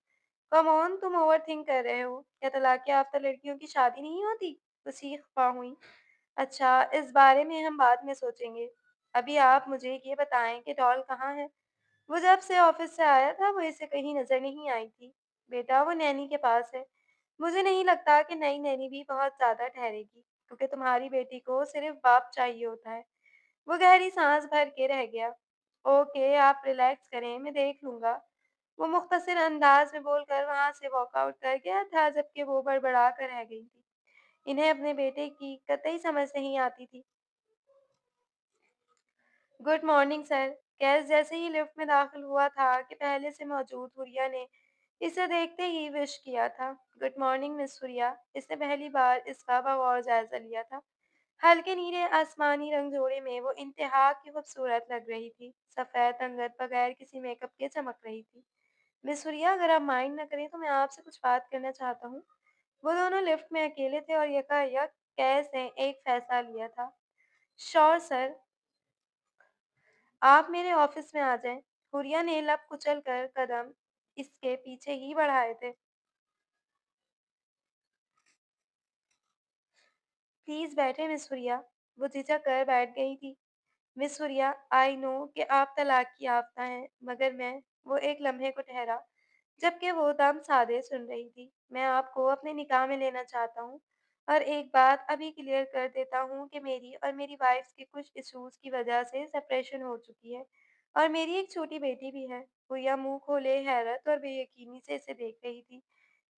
कम ऑन, तुम ओवर थिंक कर रहे हो। क्या तलाक याफ्ता लड़कियों की शादी नहीं होती? तो सीख पा हुई। अच्छा, इस बारे में हम बाद में सोचेंगे। अभी आप मुझे ये बताएं कि डॉल कहाँ है? वो जब से ऑफिस से आया था, वो इसे कहीं नजर नहीं आई थी। बेटा, वो नैनी के पास है। मुझे नहीं लगता कि नई नैनी भी बहुत ज्यादा ठहरेगी, क्योंकि तुम्हारी बेटी को सिर्फ बाप चाहिए होता है। वो गहरी सांस भर के रह गया। ओके, आप रिलैक्स करें, मैं देख लूंगा। वो मुख्तसर अंदाज में बोलकर वहां से वॉकआउट कर गया था, जबकि वो बड़बड़ा कर रह गई थी। इन्हें अपने बेटे की कतई समझ नहीं आती थी। Good morning sir. कैस जैसे ही लिफ्ट में दाखिल हुआ था कि पहले से मौजूद हुरिया ने इसे देखते ही विश किया था। Good morning miss Huriya. इसने पहली बार इसका बगौर जायजा लिया था। हल्के नीले आसमानी रंग जोड़े में वो इंतहा की खूबसूरत लग रही थी। सफेद अंगद बगैर किसी मेकअप के चमक रही थी। मिस हुरिया, अगर आप माइंड न करें तो मैं आपसे कुछ बात करना चाहता हूँ। वो दोनों लिफ्ट में अकेले थे और यकायक कैस ने एक फैसला लिया था। श्योर सर, आप मेरे ऑफिस में आ जाएं। हुरिया ने लब कुचल कर कदम इसके पीछे ही बढ़ाए थे। प्लीज बैठे मिस हुरिया। वो झिझक कर बैठ गई थी। मिस हुरिया, आई नो कि आप तलाक की याफ्ता हैं, मगर मैं। वो एक लम्हे को ठहरा, जबकि वो दम साधे सुन रही थी। मैं आपको अपने निकाह में लेना चाहता हूँ। और एक बात अभी क्लियर कर देता हूँ कि मेरी और मेरी वाइफ के कुछ इश्यूज की वजह से सेपरेशन हो चुकी है, और मेरी एक छोटी बेटी भी है। हुरिया मुंह खोले हैरत और बेयकीनी से इसे देख रही थी।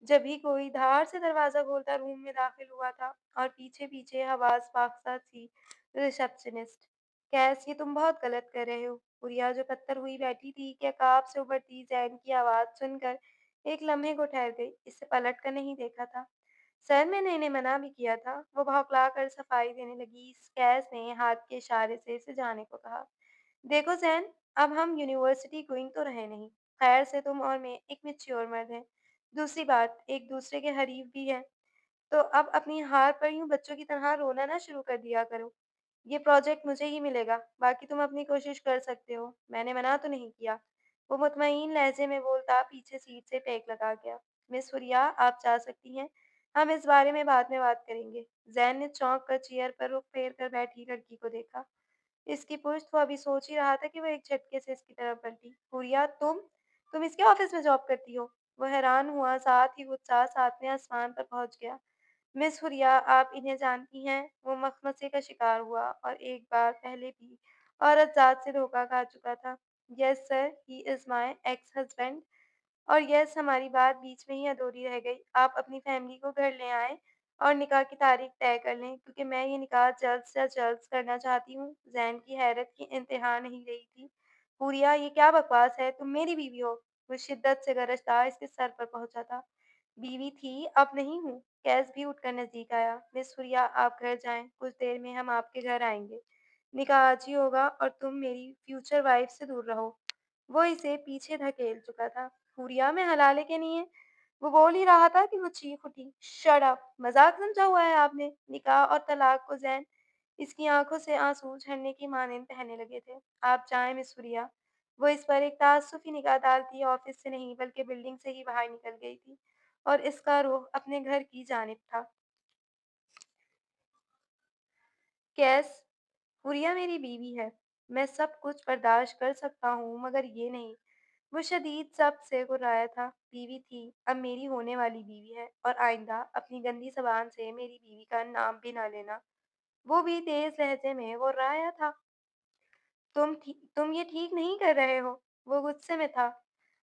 जब भी कोई धार से दरवाजा खोलता रूम में दाखिल हुआ था, और पीछे पीछे हवास पाकसा थी। रिसेप्शनिस्ट, कैस, ये तुम बहुत गलत कर रहे हो। गुड़िया, जो पत्थर हुई बैठी थी, क्या काब से उभरती जैन की आवाज सुनकर एक लम्हे को ठहर गई। इसे पलट कर नहीं देखा था। सर, मैंने इन्हें मना भी किया था। वो भौंकला कर सफाई देने लगी। कैस ने हाथ के इशारे से इसे जाने को कहा। देखो जैन, अब हम यूनिवर्सिटी गोइंग तो रहे नहीं। खैर से तुम और मैं एक मैच्योर मर्द हैं। दूसरी बात, एक दूसरे के हरीफ भी हैं। तो अब अपनी हार पर यूं बच्चों की तरह रोना ना शुरू कर दिया करो। ये प्रोजेक्ट मुझे ही मिलेगा, बाकी तुम अपनी कोशिश कर सकते हो। मैंने मना तो नहीं किया। वो मुतमईन लहजे में बोलता पीछे सीट से टेक लगा गया। मिस हुरिया, आप जा सकती हैं। हम इस बारे में बाद में बात करेंगे। जैन ने चौंक कर चेयर पर रुख फेर कर बैठी लड़की को देखा। इसकी पुश्त वो अभी सोच ही रहा था कि वो एक झटके से इसकी तरफ पलटी। हुरिया, तुम इसके ऑफिस में जॉब करती हो? वो हैरान हुआ, साथ ही गुस्सा सातवें आसमान पर पहुंच गया। मिस हुरिया, आप इन्हें जानती हैं? वो मखमसे का शिकार हुआ और एक बार पहले भी औरत जात से धोखा खा चुका था। Yes sir, he is my ex husband. और यस, हमारी बात बीच में ही अधूरी रह गई। आप अपनी फैमिली को घर ले आएं और निकाह की तारीख तय कर लें, क्योंकि मैं ये निकाह जल्द से जल्द करना चाहती हूँ। जैन की हैरत की इंतहा नहीं रही थी। हुरिया, ये क्या बकवास है? तुम मेरी बीवी हो। वो शिद्दत से गरजता इसके सर पर पहुंचा था। बीवी थी, अब नहीं हूँ। कैस भी उठकर नजदीक आया। मिस हुरिया, आप घर जाएं, कुछ देर में हम आपके घर आएंगे। निकाह आज ही होगा और तुम मेरी फ्यूचर वाइफ से दूर रहो। वो इसे पीछे धकेल चुका था। हुरिया में हलाले के नहीं है। वो बोल ही रहा था कि वो चीख उठी। Shut up! मजाक समझा हुआ है आपने? निकाह और तलाक को जैन इसकी आँखों से आँसू झरने की मानंद बहने लगे थे। "आप जाएँ मिस हुरिया।" वो इस पर एक ताज्जुबी निगाह डालती ऑफ़िस से नहीं बल्कि बिल्डिंग से ही बाहर निकल गई थी और इसका रुख अपने घर की जानिब था। कैस, हुरिया मेरी बीवी है। मैं सब कुछ बर्दाश्त कर सकता हूँ मगर ये नहीं। वो शदीद ज़ब्त से गुर्राया था। बीवी थी, अब मेरी होने वाली बीवी है और आइंदा अपनी गंदी ज़बान से मेरी बीवी का नाम भी ना लेना। वो भी तेज़ लहज़े में गुर्राया था। तुम ये ठीक नहीं कर रहे हो। वो गुस्से में था।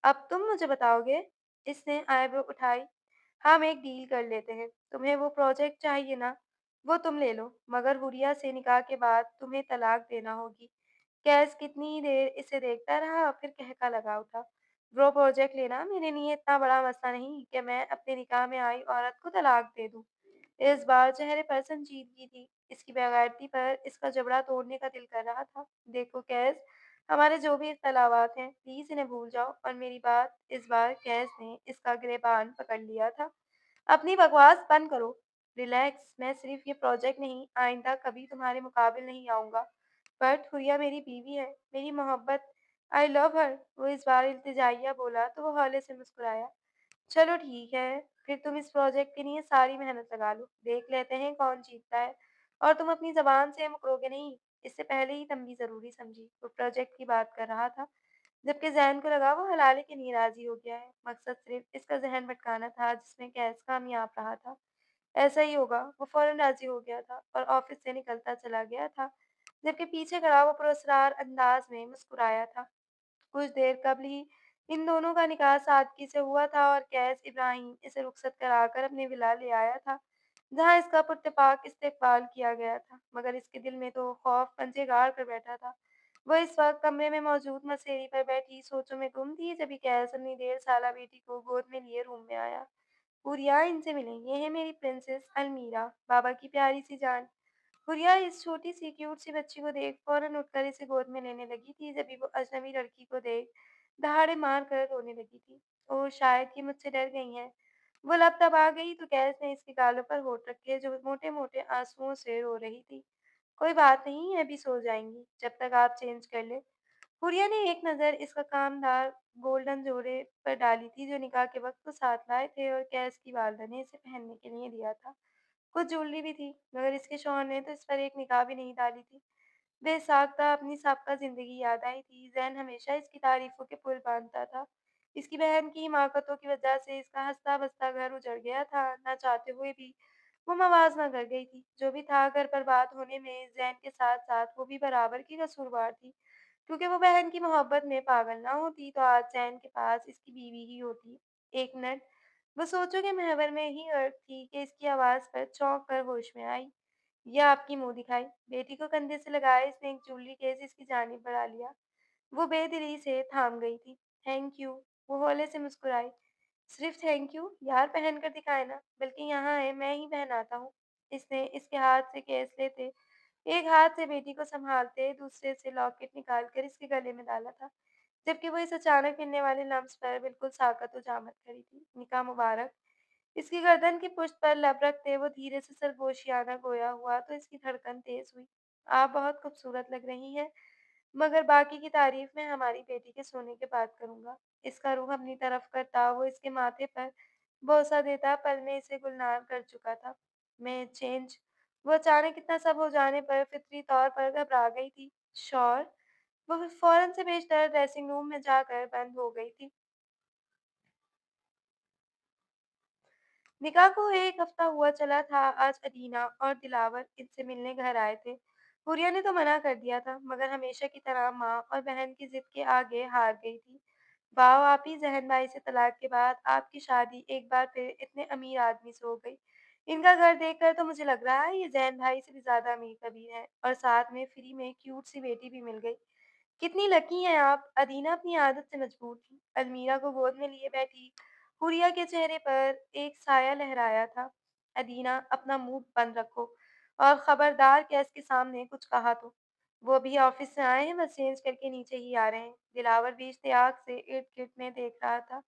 अब तुम मुझे बताओगे? इसने आईब्रो उठाई। हम एक डील कर लेते हैं। तुम्हें वो प्रोजेक्ट चाहिए ना? वो तुम ले लो, मगर हुरिया से निकाह के बाद तुम्हें तलाक देना होगी। कैस कितनी देर इसे देखता रहा, फिर कहका लगा उठा। वो प्रोजेक्ट लेना मेरे लिए इतना बड़ा मसला नहीं कि मैं अपने निकाह में आई औरत को तलाक दे दूं। इस बार चेहरे पर संजीदगी थी। इसकी बेगैरती पर इसका जबड़ा तोड़ने का दिल कर रहा था। देखो कैस, हमारे जो भी इख्तलाफात हैं, प्लीज़ इन्हें भूल जाओ और मेरी बात इस बार कैस ने इसका गिरेबान पकड़ लिया था। अपनी बकवास बंद करो। रिलैक्स, मैं सिर्फ ये प्रोजेक्ट नहीं, आइंदा कभी तुम्हारे मुकाबिल नहीं आऊँगा। बट हुरिया मेरी बीवी है, मेरी मोहब्बत, आई लव हर। वो इस बार इल्तिजाइया बोला तो वो हौले से मुस्कुराया। चलो ठीक है, फिर तुम इस प्रोजेक्ट के लिए सारी मेहनत लगा लो। देख लेते हैं कौन जीतता है। और तुम अपनी ज़बान से मुकरोगे नहीं। इससे पहले ही तंबी ज़रूरी समझी। वो प्रोजेक्ट की बात कर रहा था, जबकि ज़ैन को लगा वो हलाले के लिए राज़ी हो गया है। मकसद सिर्फ इसका ज़हन भटकाना था जिसमें कैस कामयाब रहा था। ऐसा ही होगा। वो फ़ौरन राज़ी हो गया था और ऑफ़िस से निकलता चला गया था, जबकि पीछे खड़ा वो पुरस्कार अंदाज़ में मुस्कुराया था। कुछ देर कबल ही इन दोनों का निकाह सादगी से हुआ था और कैस इब्राहिम इसे रुखसत कराकर अपने विला ले आया था, जहाँ इसका पुरतपाक इस्तकबाल किया गया था। मगर इसके दिल में तो खौफ पंजे गाड़ कर बैठा था। वो इस वक्त कमरे में मौजूद मसेरी पर बैठी सोचों में गुम थी, जब कैस अपनी 1.5 साला बेटी को गोद में लिए रूम में आया। हुरिया, इनसे मिलें, ये है मेरी प्रिंसेस अलमीरा, बाबा की प्यारी सी जान। हुरिया इस छोटी सी क्यूट सी बच्ची को देख फौरन उठकर इसे गोद में लेने लगी थी, जब वो अजनबी लड़की को देख दहाड़े मार कर रोने लगी थी। ओह, शायद ये मुझसे डर गई हैं। वो लब दबा गई तो कैस ने इसके गालों पर होठ रखे, जो मोटे मोटे आंसुओं से रो रही थी। कोई बात नहीं, अभी सो जाएंगी जब तक आप चेंज कर ले। हुरिया ने एक नज़र इसका कामदार गोल्डन जोड़े पर डाली थी, जो निकाह के वक्त वो साथ लाए थे और कैस की वालदा ने इसे पहनने के लिए दिया था। कुछ ज्वेलरी भी थी, मगर इसके शौहर ने तो इस पर एक निकाह भी नहीं डाली थी। बेसाख्ता अपनी साबका ज़िंदगी याद आई थी। ज़ैन हमेशा इसकी तारीफ़ों के पुल बाँधता था। इसकी बहन की हिमाकतों की वजह से इसका हँसता-बसता घर उजड़ गया था। ना चाहते हुए भी वो मवाज़ना कर गई थी। जो भी था, घर बर्बाद होने में ज़ैन के साथ-साथ वो भी बराबर की कसूरवार थी। क्योंकि वो बहन की मोहब्बत में पागल ना होती तो आज ज़ैन के पास इसकी बीवी ही होती। एक मिनट, वो सोचों के महवर में ही गर्क थी कि इसकी आवाज़ पर चौंक कर होश में आई। "यह आपकी मुँह दिखाई।" बेटी को कंधे से लगाए इसने एक ज्वेलरी केस इसकी जानिब बढ़ा लिया। वो बेदिली से थाम गई थी। "Thank you." वो हौले से मुस्कुराई। "सिर्फ थैंक यू? यार, पहन कर दिखाए ना, बल्कि यहाँ है, मैं ही पहनाता हूँ।" इसने इसके हाथ से केस लेते, एक हाथ से बेटी को संभालते, दूसरे से लॉकेट निकाल कर इसके गले में डाला था, जबकि वो इस अचानक मिलने वाले लम्स पर बिल्कुल साकत व जामत खड़ी थी। "निकाह मुबारक।" इसकी गर्दन की पुष्ट पर लब रखते वो धीरे से सरगोशियाना गोया हुआ तो इसकी धड़कन तेज हुई। "आप बहुत खूबसूरत लग रही हैं, मगर बाकी की तारीफ मैं हमारी बेटी के सोने के बाद करूँगा।" इसका रुख अपनी तरफ करता वो इसके माथे पर बोसा देता पल में इसे गुलनार कर चुका था। "मैं चेंज।" वो अचानक इतना सब हो जाने पर फितरी तौर पर घबरा गई थी। "श्योर।" वो फौरन से बेशतर ड्रेसिंग रूम में जाकर बंद हो गई थी। निकाह को एक हफ्ता हुआ चला था। आज अदीना और दिलावर इनसे मिलने घर आए थे। हुरिया ने तो मना कर दिया था, मगर हमेशा की तरह माँ और बहन की जिद के आगे हार गई थी। वाह, आप ही जहन भाई से तलाक के बाद आपकी शादी एक बार फिर इतने अमीर आदमी से हो गई। इनका घर देखकर तो मुझे लग रहा है ये जैन भाई से भी ज्यादा अमीर कबीर है, और साथ में फ्री में क्यूट सी बेटी भी मिल गई। कितनी लकी हैं आप। अदीना अपनी आदत से मजबूर थी। अलमीरा को गोद में लिए बैठी हुरिया के चेहरे पर एक साया लहराया था। अदीना, अपना मुंह बंद रखो और खबरदार कैस के सामने कुछ कहा तो। वो भी ऑफिस से आए हैं, बस चेंज करके नीचे ही आ रहे हैं। दिलावर भी इश्तियाक से इर्द गिर्द में देख रहा था।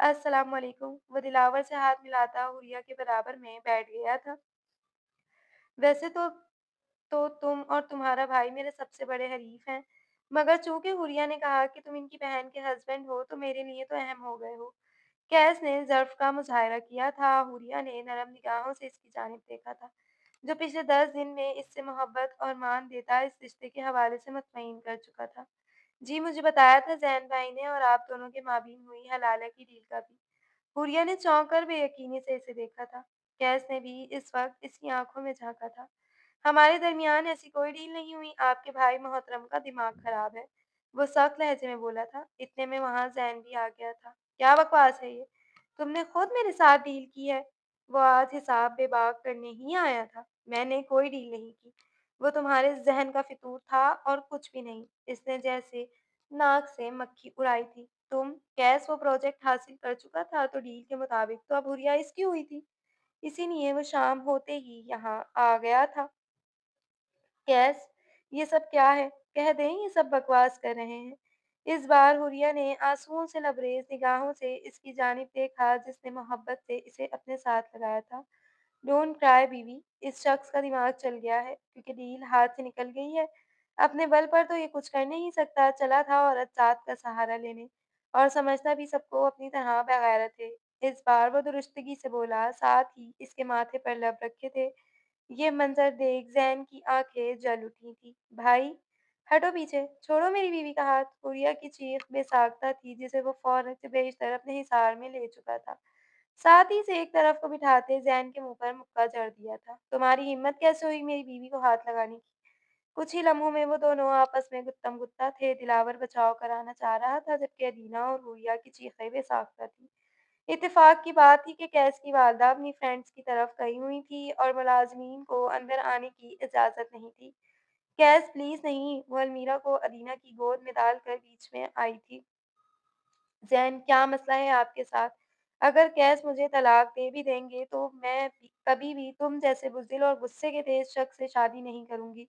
अस्सलाम वालेकुम। वो दिलावर से हाथ मिलाता हुरिया के बराबर में बैठ गया था। वैसे तो तो तुम और तुम्हारा भाई मेरे सबसे बड़े हरीफ हैं। मगर चूँकि हुरिया ने कहा कि तुम इनकी बहन के हस्बैंड हो, तो मेरे लिए तो अहम हो गए हो। कैस ने ज़र्फ़ का मुज़ाहरा किया था। हुरिया ने नरम निगाहों से इसकी जानिब देखा था, जो पिछले 10 दिन में इससे मोहब्बत और मान देता इस रिश्ते के हवाले से मुतमईन कर चुका था। जी, मुझे बताया था ज़ैन भाई ने, और आप दोनों के माबीन हुई हलाला की डील का भी। हुरिया ने चौंक कर बेयकीनी से इसे देखा था। कैस ने भी इस वक़्त इसकी आँखों में झाँका था। हमारे दरमियान ऐसी कोई डील नहीं हुई, आपके भाई मोहतरम का दिमाग खराब है, वो सख्त लहजे में बोला था। इतने में वहाँ ज़ैन भी आ गया था। क्या बकवास है ये? तुमने खुद मेरे साथ डील की है। वो आज हिसाब बेबाक करने ही आया था। मैंने कोई डील नहीं की। वो तुम्हारे ज़हन का फितूर था और कुछ भी नहीं। इसने जैसे नाक से मक्खी उड़ाई थी। कैस वो प्रोजेक्ट हासिल कर चुका था, तो डील के मुताबिक तो अब हुरिया इसकी हुई थी। इसीलिए वो शाम होते ही यहाँ आ गया था। कैस, ये सब क्या है? कह दें ये सब बकवास कर रहे हैं। इस बार हुरिया ने आंसुओं से लबरेज निगाहों से इसकी जानिब देखा, जिसने मोहब्बत से इसे अपने साथ लगाया था। डोंट क्राई बीवी, इस शख्स का दिमाग चल गया है, क्योंकि डील हाथ से निकल गई है। अपने बल पर तो ये कुछ कर नहीं सकता। चला था औरत जात का सहारा लेने, और समझता भी सबको अपनी तरह बेगैरत है। इस बार वो दुरुस्तगी से बोला, साथ ही इसके माथे पर लब रखे थे। ये मंज़र देख ज़ैन की आँखें जल उठी थीं। भाई, हटो पीछे, छोड़ो मेरी बीवी का हाथ। हुरिया की चीख बेसाख्ता थी, जिसे वो फ़ौरन से बेशतर अपने हिसार में ले चुका था। साथ ही से एक तरफ को बिठाते ज़ैन के मुँह पर मुक्का जड़ दिया था। तुम्हारी हिम्मत कैसे हुई मेरी बीवी को हाथ लगाने की? कुछ ही लम्हों में वो दोनों आपस में गुत्तम-गुत्ता थे। दिलावर बचाव कराना चाह रहा था, जबकि अदीना और हुरिया की चीखें बेसाख्ता थीं। इत्तेफ़ाक की बात थी कि कैस की वालदा अपनी फ्रेंड्स की तरफ गई हुई थी, और मुलाज़िमीन को अंदर आने की इजाज़त नहीं थी। कैस, प्लीज़ नहीं! वो अलमीरा को अदीना की गोद में डालकर बीच में आई थी। ज़ैन, क्या मसला है आपके साथ? अगर कैस मुझे तलाक दे भी देंगे, तो मैं भी कभी भी तुम जैसे बुज़दिल और गुस्से के तेज़ शख़्स से शादी नहीं करूँगी,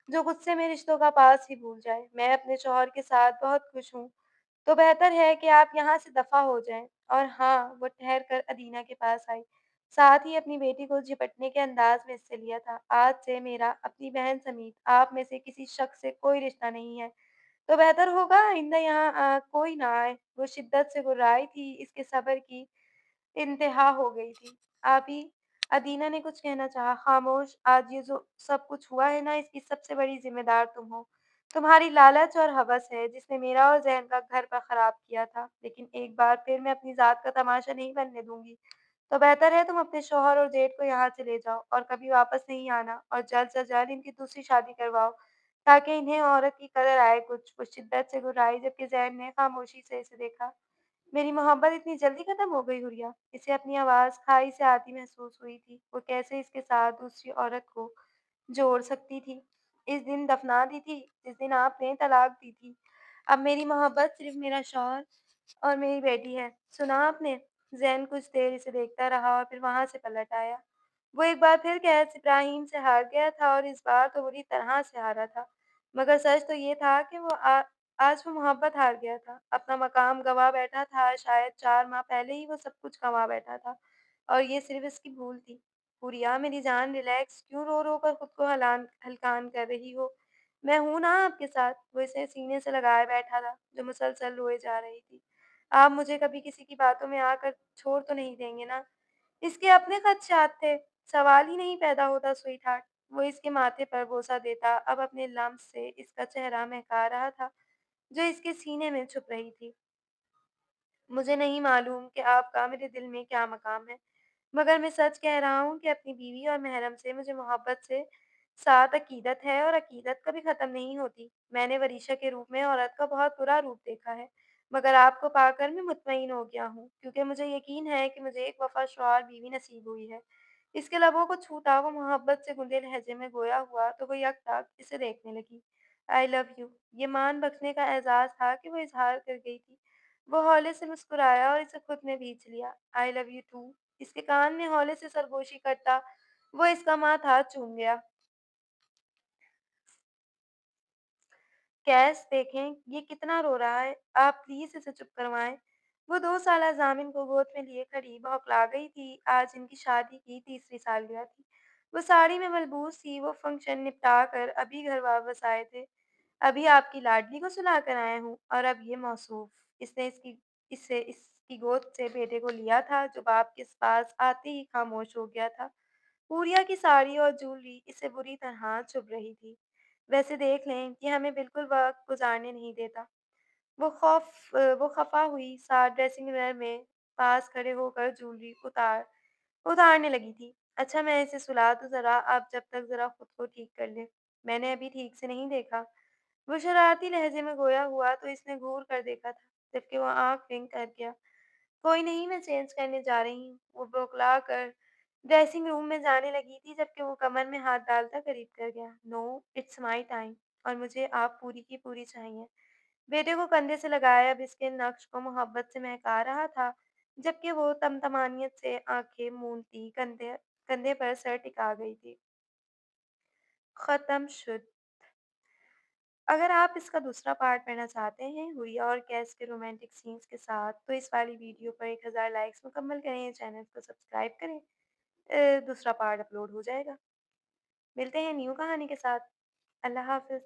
जो गुस्से में रिश्तों का पास ही भूल जाए। मैं अपने शौहर के साथ बहुत खुश हूँ। तो बेहतर है कि आप यहाँ से दफ़ा हो जाएँ। और हाँ, वो ठहर कर अदीना के पास आई। साथ ही अपनी बेटी को झिपटने के अंदाज़ में इससे लिया था। आज से मेरा अपनी बहन समेत आप में से किसी शख़्स से कोई रिश्ता नहीं है। तो बेहतर होगा आइंदा यहाँ कोई ना आए। वो शिद्दत से गुर्राई थी, इसके सब्र की इंतहा हो गई थी। आप ही, अदीना ने कुछ कहना चाहा। खामोश, आज ये जो सब कुछ हुआ है ना, इसकी सबसे बड़ी ज़िम्मेदार तुम हो। तुम्हारी लालच और हवस है, जिसने मेरा और ज़हन का घर पर खराब किया था। लेकिन एक बार फिर मैं अपनी ज़ात का तमाशा नहीं बनने दूँगी। तो बेहतर है तुम अपने शौहर और जेठ को यहाँ से ले जाओ, और कभी वापस नहीं आना, और जल्द से जल्द इनकी दूसरी शादी करवाओ, ताकि इन्हें औरत की कदर आए कुछ। वो शिद्दत से घुर्राई, जबकि ज़ैन ने खामोशी से इसे देखा। मेरी मोहब्बत इतनी जल्दी खत्म हो गई हुरिया? इसे अपनी आवाज़ खाई से आती महसूस हुई थी। वो कैसे इसके साथ दूसरी औरत को जोड़ सकती थी? इस दिन दफ़ना दी थी, जिस दिन आपने तलाक दी थी। अब मेरी मोहब्बत सिर्फ़ मेरा शौहर और मेरी बेटी है। सुना आपने? ज़ैन कुछ देर इसे देखता रहा, और फिर वहाँ से पलट आया। वो एक बार फिर कैस इब्राहिम से हार गया था, और इस बार तो बुरी तरह से हारा था। मगर सच तो ये था कि आज वो मोहब्बत हार गया था। अपना मकाम गँवा बैठा था। शायद 4 माह पहले ही वो सब कुछ गँवा बैठा था, और ये सिर्फ़ इसकी भूल थी। हुरिया मेरी जान, रिलैक्स, क्यों रो-रो कर खुद को हलान कर रही हो? मैं हूँ ना आपके साथ। वो इसे सीने से लगाए बैठा था, जो मुसलसल रोए जा रही थी। आप मुझे कभी किसी की बातों में आकर छोड़ तो नहीं देंगे ना? इसके अपने खदशात थे। सवाल ही नहीं पैदा होता स्वीटहार्ट। वो इसके माथे पर बोसा देता, अब अपने लम्स से इसका चेहरा महका रहा था, जो इसके सीने में छुप रही थी। मुझे नहीं मालूम कि आपका मेरे दिल में क्या मकाम है, मगर मैं सच कह रहा हूँ कि अपनी बीवी और महरम से मुझे मोहब्बत से साथ अकीदत है, और अकीदत कभी ख़त्म नहीं होती। मैंने वरीशा के रूप में औरत का बहुत बुरा रूप देखा है, मगर आपको पाकर मैं मुतमईन हो गया हूँ, क्योंकि मुझे यकीन है कि मुझे एक वफ़ादार बीवी नसीब हुई है। इसके लबों को छूता वो मोहब्बत से गूंजे लहजे में गोया हुआ, तो वो यकताक इसे देखने लगी। आई लव यू, ये मान बख्शने का एहसास था कि वो इज़हार कर गई थी। वो हौले से मुस्कुराया और इसे खुद में भींच लिया। आई लव यू टू, इसके कान में हौले से सरगोशी करता वो इसका माथा चूम गया। कैस, देखें ये कितना रो रहा है, आप प्लीज़ इसे चुप करवाएँ। वो 2 साला ज़ामिन को गोद में लिए खड़ी बौखला गई थी। आज इनकी शादी की तीसरी सालगिरह थी। وہ ساڑی میں ملبوس تھی، وہ فنکشن نپٹا کر ابھی گھر واپس آئے تھے۔ ابھی آپ کی لاڈلی کو سلا کر آیا ہوں اور اب یہ موصوف۔ اس نے اس کی گود سے بیٹے کو لیا تھا جو باپ کے پاس آتے ہی خاموش ہو گیا تھا۔ پوریا کی ساڑی اور جولری اسے بری طرح چبھ رہی تھی۔ ویسے دیکھ لیں کہ ہمیں بالکل وقت گزارنے نہیں دیتا۔ وہ خفا ہوئی ساتھ ڈریسنگ mirror میں پاس کھڑے ہو کر جولری اتارنے لگی تھی۔ اچھا میں اسے سلا دوں ذرا، آپ جب تک ذرا خود کو ٹھیک کر لیں، میں نے ابھی ٹھیک سے نہیں دیکھا۔ وہ شرارتی لہجے میں گویا ہوا تو اس نے گھور کر دیکھا تھا، جبکہ وہ آنکھ ونک کر گیا۔ کوئی نہیں، میں چینج کرنے جا رہی ہوں۔ وہ بوکلا کر ڈریسنگ روم میں جانے لگی تھی جبکہ وہ کمر میں ہاتھ ڈالتا قریب کر گیا۔ نو، اٹس مائی ٹائم اور مجھے آپ پوری کی پوری چاہیے۔ بیٹے کو کندھے سے لگایا اب اس کے نقش کو محبت سے مہکا رہا تھا جبکہ وہ تمتمانیت سے آنکھیں مونتی کندھے پر سر ٹکا گئی تھی۔ ختم شد۔ اگر آپ اس کا دوسرا پارٹ پڑھنا چاہتے ہیں ہوریا اور کیس کے رومانٹک سینز کے ساتھ تو اس والی ویڈیو پر 1000 لائکس مکمل کریں، چینل کو سبسکرائب کریں۔ دوسرا پارٹ اپلوڈ ہو جائے گا۔ ملتے ہیں نیو کہانی کے ساتھ۔ اللہ حافظ۔